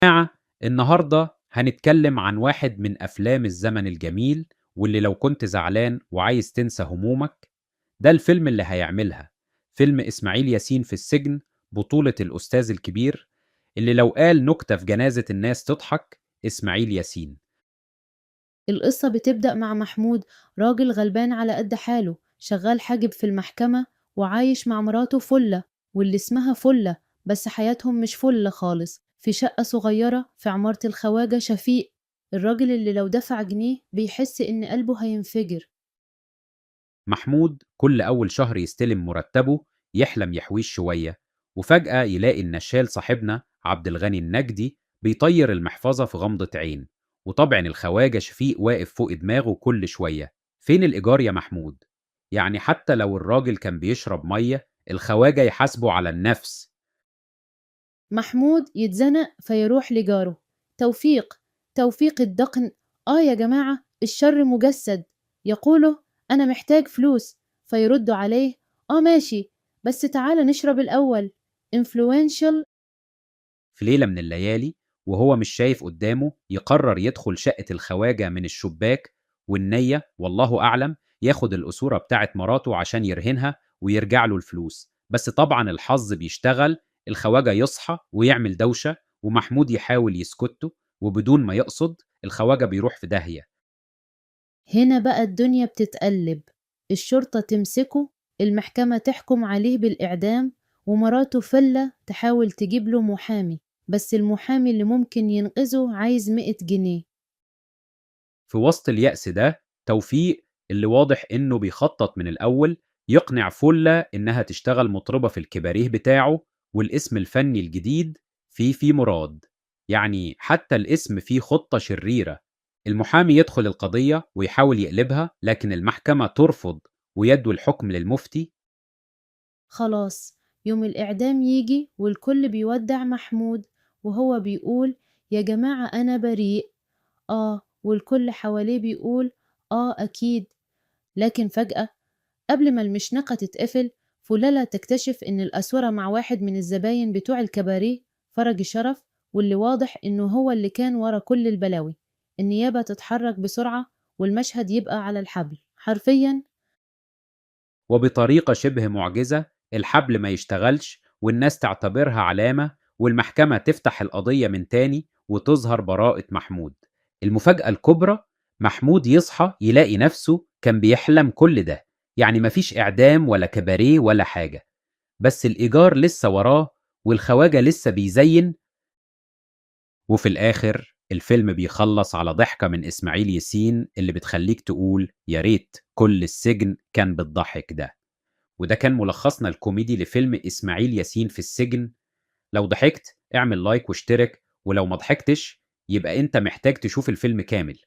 جماعة، النهاردة هنتكلم عن واحد من أفلام الزمن الجميل، واللي لو كنت زعلان وعايز تنسى همومك ده الفيلم اللي هيعملها. فيلم إسماعيل ياسين في السجن، بطولة الأستاذ الكبير اللي لو قال نكتة في جنازة الناس تضحك، إسماعيل ياسين. القصة بتبدأ مع محمود، راجل غلبان على قد حاله، شغال حاجب في المحكمة وعايش مع مراته فلة، واللي اسمها فلة، بس حياتهم مش فلة خالص، في شقة صغيرة في عمارة الخواجة شفيق، الراجل اللي لو دفع جنيه بيحس إن قلبه هينفجر. محمود كل أول شهر يستلم مرتبه، يحلم يحويش شوية، وفجأة يلاقي النشال صاحبنا عبد الغني النجدي بيطير المحفظة في غمضة عين، وطبعا الخواجة شفيق واقف فوق دماغه كل شوية. فين الإيجار يا محمود؟ يعني حتى لو الراجل كان بيشرب مية الخواجة يحاسبه على النفس. محمود يتزنق فيروح لجاره، توفيق، توفيق الدقن، يا جماعة الشر مجسد، يقوله أنا محتاج فلوس، فيردوا عليه ماشي، بس تعالى نشرب الأول. influential. في ليلة من الليالي وهو مش شايف قدامه يقرر يدخل شقة الخواجة من الشباك، والنية والله أعلم ياخد الأسورة بتاعت مراته عشان يرهنها ويرجع له الفلوس. بس طبعا الحظ بيشتغل، الخواجة يصحى ويعمل دوشة، ومحمود يحاول يسكته، وبدون ما يقصد الخواجة بيروح في داهية. هنا بقى الدنيا بتتقلب، الشرطة تمسكه، المحكمة تحكم عليه بالإعدام، ومراته فلة تحاول تجيب له محامي، بس المحامي اللي ممكن ينقذه عايز 100 جنيه. في وسط اليأس ده توفيق اللي واضح إنه بيخطط من الأول يقنع فلة إنها تشتغل مطربة في الكباريه بتاعه، والاسم الفني الجديد فيفي مراد. يعني حتى الاسم فيه خطة شريرة. المحامي يدخل القضية ويحاول يقلبها، لكن المحكمة ترفض ويدوا الحكم للمفتي. خلاص، يوم الإعدام يجي والكل بيودع محمود، وهو بيقول يا جماعة أنا بريء، والكل حواليه بيقول أكيد. لكن فجأة قبل ما المشنقة تتقفل، فلالة تكتشف إن الأسورة مع واحد من الزباين بتوع الكباريه، فرج شرف، واللي واضح إنه هو اللي كان ورا كل البلاوي. النيابة تتحرك بسرعة والمشهد يبقى على الحبل حرفيا. وبطريقة شبه معجزة الحبل ما يشتغلش، والناس تعتبرها علامة، والمحكمة تفتح القضية من تاني وتظهر براءة محمود. المفاجأة الكبرى، محمود يصحى يلاقي نفسه كان بيحلم كل ده. يعني مفيش إعدام ولا كباريه ولا حاجة، بس الإيجار لسه وراه، والخواجة لسه بيزين. وفي الآخر الفيلم بيخلص على ضحكة من إسماعيل ياسين اللي بتخليك تقول يا ريت كل السجن كان بالضحك ده. وده كان ملخصنا الكوميدي لفيلم إسماعيل ياسين في السجن. لو ضحكت اعمل لايك واشترك، ولو ما ضحكتش يبقى انت محتاج تشوف الفيلم كامل.